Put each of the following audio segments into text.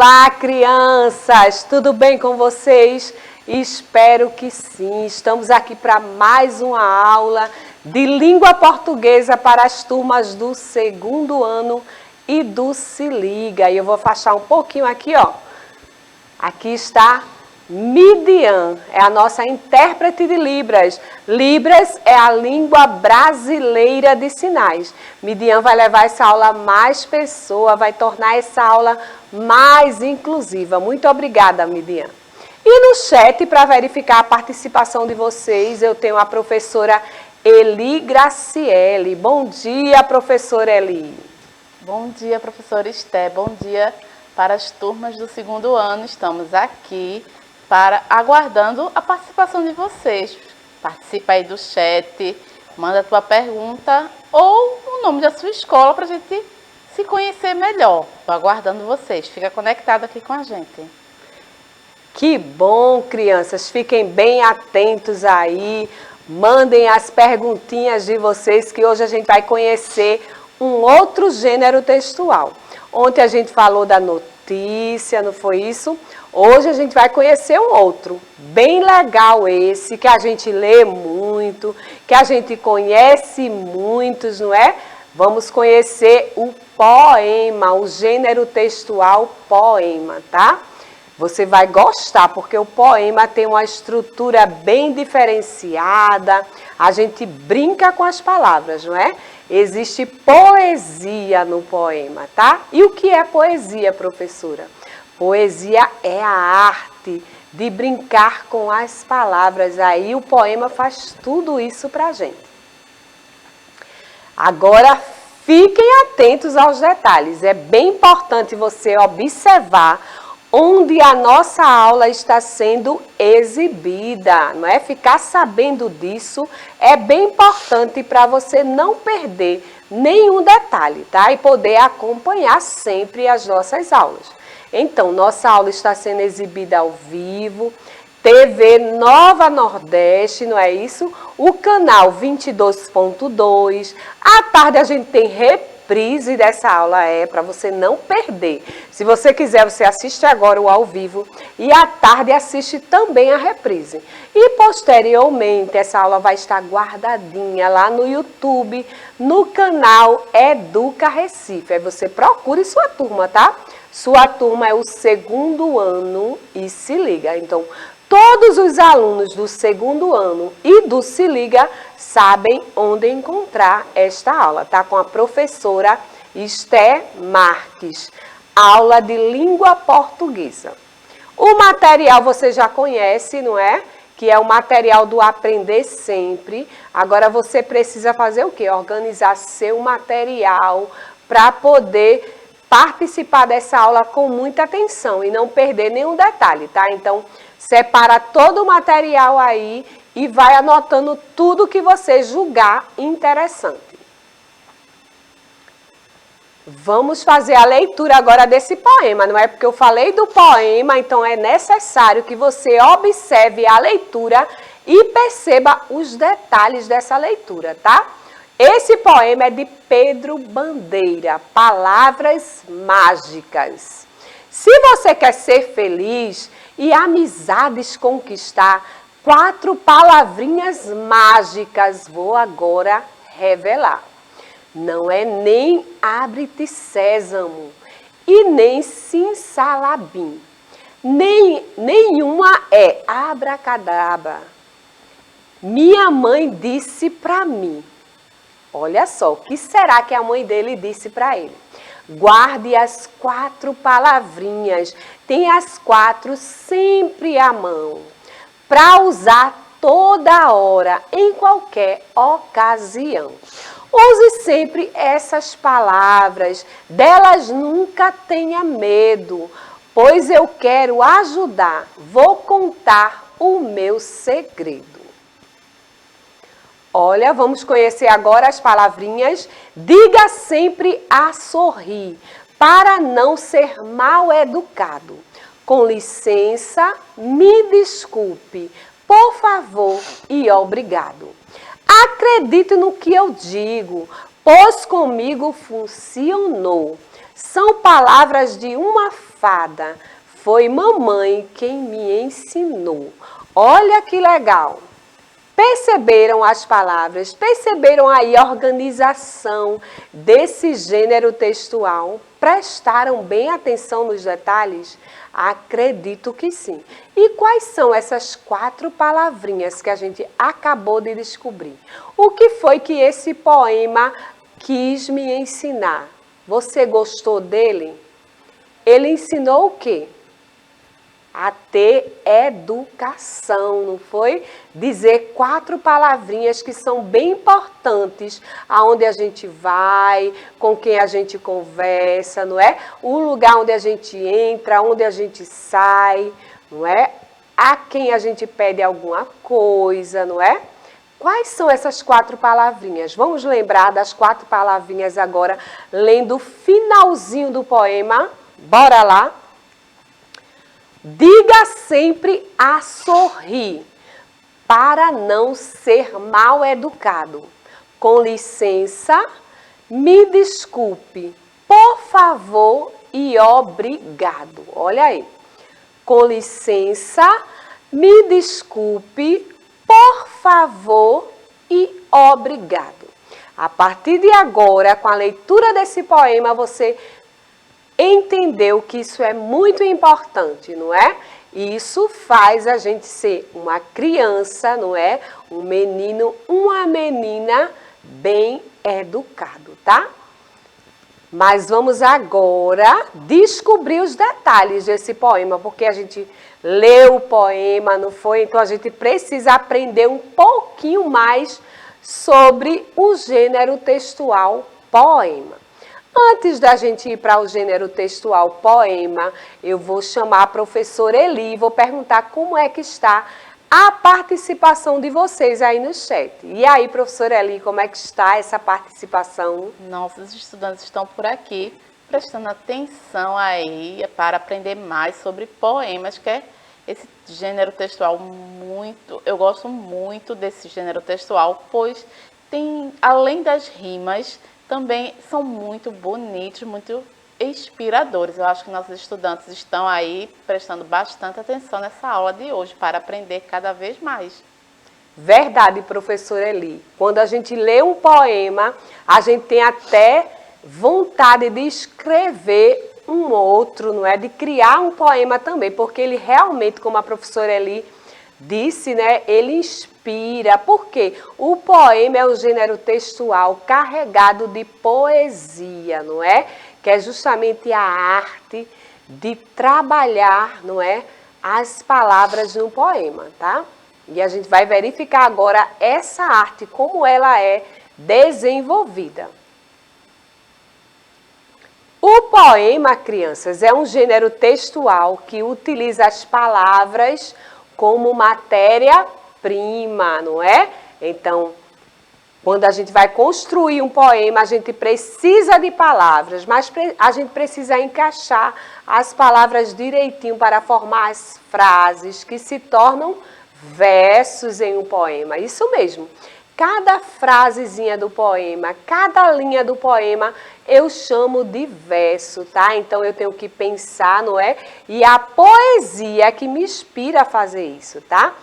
Olá, crianças! Tudo bem com vocês? Espero que sim. Estamos aqui para mais uma aula de língua portuguesa para as turmas do segundo ano e do Se Liga. E eu vou afastar um pouquinho aqui, ó. Aqui está Midian, é a nossa intérprete de Libras. Libras é a língua brasileira de sinais. Midian vai levar essa aula a mais pessoas, vai tornar essa aula mais inclusiva. Muito obrigada, Midian. E no chat, para verificar a participação de vocês, eu tenho a professora Eli Graciele. Bom dia, professora Eli. Bom dia, professora Esté. Bom dia para as turmas do segundo ano. Estamos aqui aguardando a participação de vocês. Participa aí do chat, manda a tua pergunta ou o nome da sua escola para a gente se conhecer melhor. Estou aguardando vocês. Fica conectado aqui com a gente. Que bom, crianças. Fiquem bem atentos aí. Mandem as perguntinhas de vocês que hoje a gente vai conhecer um outro gênero textual. Ontem a gente falou da notícia, não foi isso? Hoje a gente vai conhecer um outro, bem legal esse, que a gente lê muito, que a gente conhece muitos, não é? Vamos conhecer o poema, o gênero textual poema, tá? Você vai gostar, porque o poema tem uma estrutura bem diferenciada, a gente brinca com as palavras, não é? Existe poesia no poema, tá? E o que é poesia, professora? Poesia é a arte de brincar com as palavras. Aí o poema faz tudo isso pra gente. Agora, fiquem atentos aos detalhes. É bem importante você observar onde a nossa aula está sendo exibida, não é? Ficar sabendo disso é bem importante para você não perder nenhum detalhe, tá? E poder acompanhar sempre as nossas aulas. Então, nossa aula está sendo exibida ao vivo, TV Nova Nordeste, não é isso? O canal 22.2. À tarde a gente tem reprise dessa aula, para você não perder. Se você quiser, você assiste agora o ao vivo e à tarde assiste também a reprise. E posteriormente, essa aula vai estar guardadinha lá no YouTube, no canal Educa Recife. Aí você procure sua turma, tá? Sua turma é o segundo ano e Se Liga. Então, todos os alunos do segundo ano e do Se Liga sabem onde encontrar esta aula, tá? Com a professora Esté Marques, aula de língua portuguesa. O material você já conhece, não é? Que é o material do Aprender Sempre. Agora você precisa fazer o quê? Organizar seu material para poder participar dessa aula com muita atenção e não perder nenhum detalhe, tá? Então, separa todo o material aí e vai anotando tudo que você julgar interessante. Vamos fazer a leitura agora desse poema, não é? Porque eu falei do poema, então é necessário que você observe a leitura e perceba os detalhes dessa leitura, tá? Esse poema é de Pedro Bandeira, Palavras Mágicas. Se você quer ser feliz e amizades conquistar, 4 palavrinhas mágicas vou agora revelar. Não é nem abre-te sésamo e nem simsalabim. Nenhuma é abracadabra. Minha mãe disse pra mim. Olha só, o que será que a mãe dele disse para ele? Guarde as 4 palavrinhas, tenha as 4 sempre à mão, para usar toda hora, em qualquer ocasião. Use sempre essas palavras, delas nunca tenha medo, pois eu quero ajudar, vou contar o meu segredo. Olha, vamos conhecer agora as palavrinhas. Diga sempre a sorrir, para não ser mal educado. Com licença, me desculpe, por favor e obrigado. Acredite no que eu digo, pois comigo funcionou. São palavras de uma fada, foi mamãe quem me ensinou. Olha que legal! Perceberam as palavras? Perceberam aí a organização desse gênero textual? Prestaram bem atenção nos detalhes? Acredito que sim. E quais são essas 4 palavrinhas que a gente acabou de descobrir? O que foi que esse poema quis me ensinar? Você gostou dele? Ele ensinou o quê? A ter educação, não foi? Dizer 4 palavrinhas que são bem importantes, aonde a gente vai, com quem a gente conversa, não é? O lugar onde a gente entra, onde a gente sai, não é? A quem a gente pede alguma coisa, não é? Quais são essas 4 palavrinhas? Vamos lembrar das 4 palavrinhas agora, lendo o finalzinho do poema. Bora lá? Diga sempre a sorrir, para não ser mal educado. Com licença, me desculpe, por favor e obrigado. Olha aí. Com licença, me desculpe, por favor e obrigado. A partir de agora, com a leitura desse poema, você entendeu que isso é muito importante, não é? Isso faz a gente ser uma criança, não é? Um menino, uma menina bem educado, tá? Mas vamos agora descobrir os detalhes desse poema, porque a gente leu o poema, não foi? Então a gente precisa aprender um pouquinho mais sobre o gênero textual poema. Antes da gente ir para o gênero textual poema, eu vou chamar a professora Eli, vou perguntar como é que está a participação de vocês aí no chat. E aí, professora Eli, como é que está essa participação? Nossos estudantes estão por aqui, prestando atenção aí para aprender mais sobre poemas, que é esse gênero textual eu gosto muito desse gênero textual, pois tem, além das rimas, também são muito bonitos, muito inspiradores. Eu acho que nossos estudantes estão aí prestando bastante atenção nessa aula de hoje para aprender cada vez mais. Verdade, professora Eli. Quando a gente lê um poema, a gente tem até vontade de escrever um outro, não é? De criar um poema também, porque ele realmente, como a professora Eli disse, né? Ele inspira. Por quê? O poema é um gênero textual carregado de poesia, não é? Que é justamente a arte de trabalhar, não é? As palavras no poema, tá? E a gente vai verificar agora essa arte, como ela é desenvolvida. O poema, crianças, é um gênero textual que utiliza as palavras como matéria-prima, não é? Então, quando a gente vai construir um poema, a gente precisa de palavras, mas a gente precisa encaixar as palavras direitinho para formar as frases que se tornam versos em um poema. Isso mesmo. Cada frasezinha do poema, cada linha do poema, eu chamo de verso, tá? Então eu tenho que pensar, não é? E a poesia que me inspira a fazer isso, tá?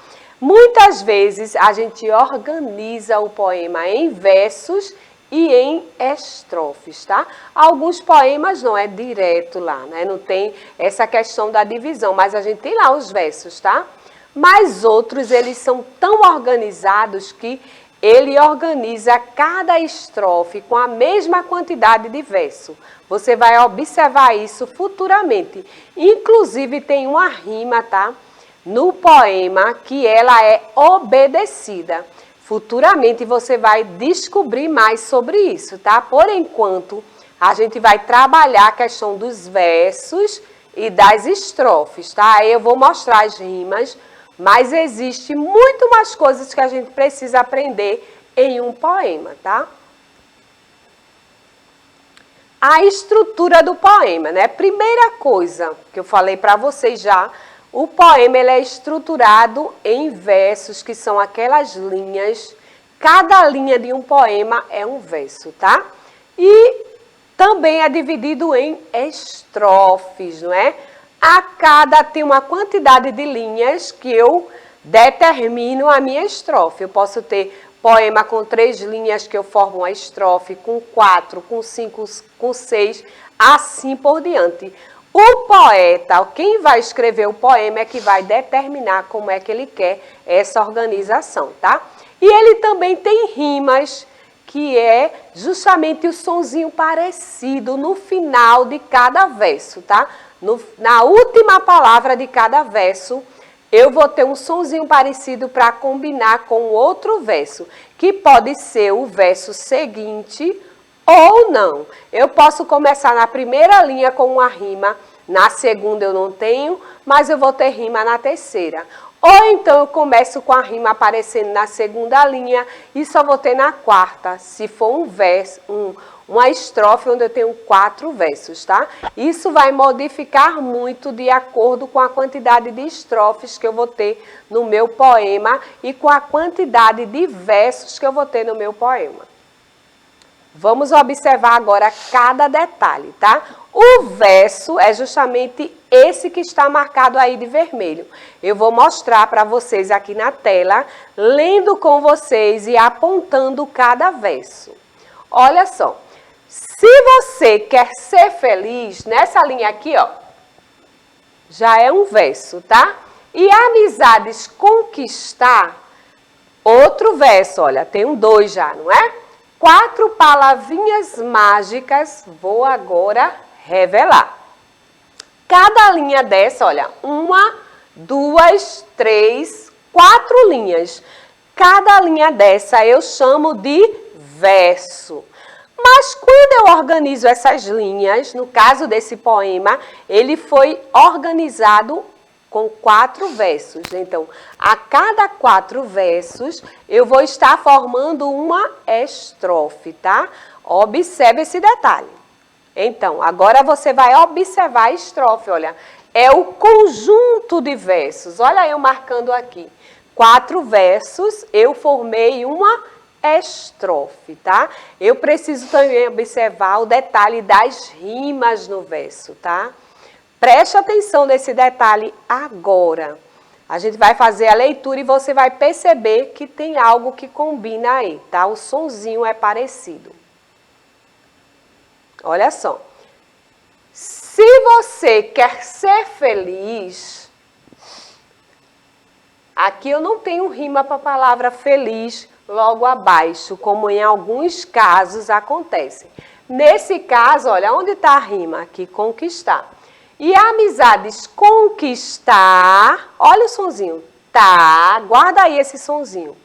Muitas vezes a gente organiza o poema em versos e em estrofes, tá? Alguns poemas não é direto lá, né? Não tem essa questão da divisão, mas a gente tem lá os versos, tá? Mas outros, eles são tão organizados que ele organiza cada estrofe com a mesma quantidade de verso. Você vai observar isso futuramente. Inclusive, tem uma rima, tá? No poema que ela é obedecida. Futuramente você vai descobrir mais sobre isso, tá? Por enquanto, a gente vai trabalhar a questão dos versos e das estrofes, tá? Aí eu vou mostrar as rimas, mas existe muito mais coisas que a gente precisa aprender em um poema, tá? A estrutura do poema, né? Primeira coisa que eu falei para vocês já, o poema ele é estruturado em versos, que são aquelas linhas. Cada linha de um poema é um verso, tá? E também é dividido em estrofes, não é? Tem uma quantidade de linhas que eu determino a minha estrofe. Eu posso ter poema com 3 linhas que eu formo a estrofe, com 4, com 5, com 6, assim por diante. O poeta, quem vai escrever o poema é que vai determinar como é que ele quer essa organização, tá? E ele também tem rimas, que é justamente o sonzinho parecido no final de cada verso, tá? Na última palavra de cada verso, eu vou ter um sonzinho parecido para combinar com o outro verso, que pode ser o verso seguinte ou não. Eu posso começar na primeira linha com uma rima, na segunda eu não tenho, mas eu vou ter rima na terceira. Ou então eu começo com a rima aparecendo na segunda linha e só vou ter na quarta, se for um verso, uma estrofe onde eu tenho 4 versos, tá? Isso vai modificar muito de acordo com a quantidade de estrofes que eu vou ter no meu poema e com a quantidade de versos que eu vou ter no meu poema. Vamos observar agora cada detalhe, tá? O verso é justamente esse que está marcado aí de vermelho. Eu vou mostrar para vocês aqui na tela, lendo com vocês e apontando cada verso. Olha só. Se você quer ser feliz, nessa linha aqui, ó, já é um verso, tá? E amizades conquistar, outro verso, olha, tem um 2 já, não é? 4 palavrinhas mágicas, vou agora revelar. Cada linha dessa, olha, 1, 2, 3, 4 linhas. Cada linha dessa eu chamo de verso. Mas quando eu organizo essas linhas, no caso desse poema, ele foi organizado com 4 versos. Então, a cada 4 versos, eu vou estar formando uma estrofe, tá? Observe esse detalhe. Então, agora você vai observar a estrofe, olha. É o conjunto de versos. Olha eu marcando aqui. 4 versos, eu formei uma estrofe, tá? Eu preciso também observar o detalhe das rimas no verso, tá? Preste atenção nesse detalhe agora. A gente vai fazer a leitura e você vai perceber que tem algo que combina aí, tá? O sonzinho é parecido. Olha só. Se você quer ser feliz, aqui eu não tenho rima para a palavra feliz logo abaixo, como em alguns casos acontece. Nesse caso, olha, onde está a rima? Aqui, conquistar. E amizades conquistar, olha o sonzinho, tá, guarda aí esse sonzinho.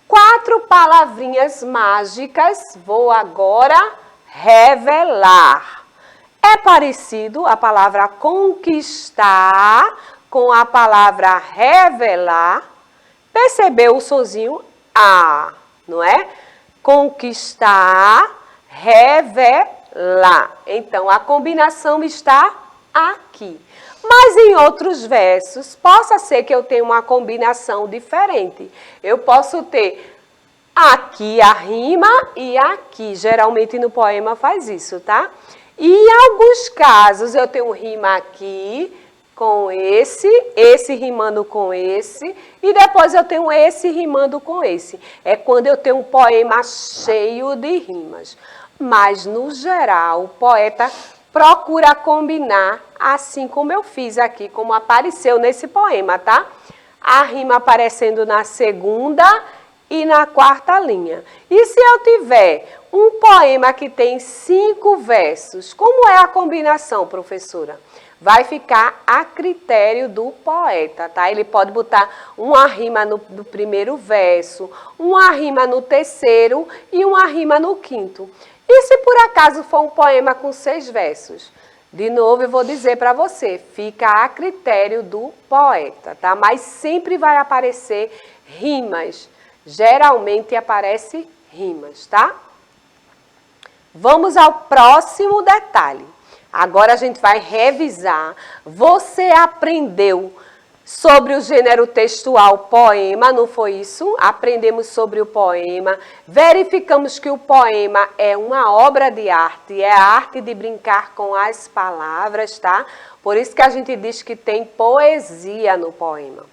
4 palavrinhas mágicas, vou agora revelar. É parecido a palavra conquistar com a palavra revelar. Percebeu o sonzinho? A, não é? Conquistar, revelar. Então, a combinação está aqui. Mas em outros versos, possa ser que eu tenha uma combinação diferente. Eu posso ter aqui a rima e aqui. Geralmente no poema faz isso, tá? E em alguns casos eu tenho rima aqui com esse rimando com esse, e depois eu tenho esse rimando com esse. É quando eu tenho um poema cheio de rimas. Mas, no geral, o poeta procura combinar assim como eu fiz aqui, como apareceu nesse poema, tá? A rima aparecendo na segunda e na quarta linha. E se eu tiver um poema que tem 5 versos, como é a combinação, professora? Vai ficar a critério do poeta, tá? Ele pode botar uma rima no primeiro verso, uma rima no terceiro e uma rima no quinto. E se por acaso for um poema com 6 versos? De novo, eu vou dizer para você, fica a critério do poeta, tá? Mas sempre vai aparecer rimas. Geralmente aparece rimas, tá? Vamos ao próximo detalhe. Agora a gente vai revisar. Você aprendeu sobre o gênero textual poema, não foi isso? Aprendemos sobre o poema, verificamos que o poema é uma obra de arte, é a arte de brincar com as palavras, tá? Por isso que a gente diz que tem poesia no poema.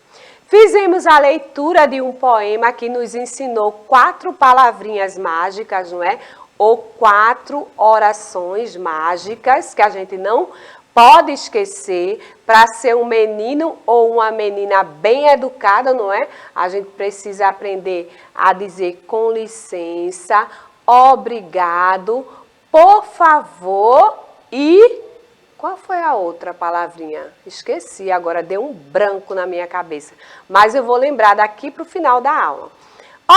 Fizemos a leitura de um poema que nos ensinou 4 palavrinhas mágicas, não é? Ou 4 orações mágicas que a gente não pode esquecer. Para ser um menino ou uma menina bem educada, não é? A gente precisa aprender a dizer com licença, obrigado, por favor e... Qual foi a outra palavrinha? Esqueci, agora deu um branco na minha cabeça. Mas eu vou lembrar daqui para o final da aula.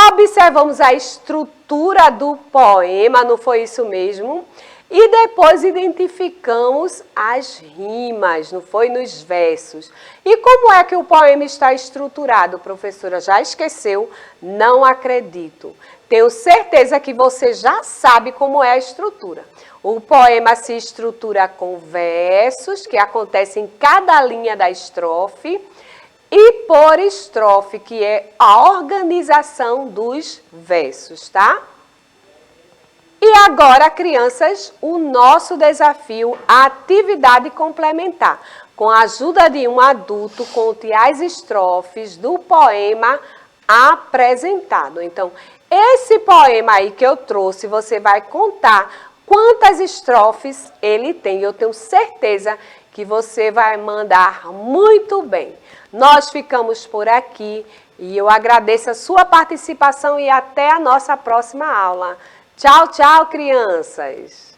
Observamos a estrutura do poema, não foi isso mesmo? E depois identificamos as rimas, não foi? Nos versos. E como é que o poema está estruturado, professora? Já esqueceu? Não acredito. Tenho certeza que você já sabe como é a estrutura. O poema se estrutura com versos, que acontecem em cada linha da estrofe, e por estrofe, que é a organização dos versos, tá? E agora, crianças, o nosso desafio, a atividade complementar. Com a ajuda de um adulto, conte as estrofes do poema apresentado. Então, esse poema aí que eu trouxe, você vai contar quantas estrofes ele tem. Eu tenho certeza que você vai mandar muito bem. Nós ficamos por aqui e eu agradeço a sua participação e até a nossa próxima aula. Tchau, tchau, crianças!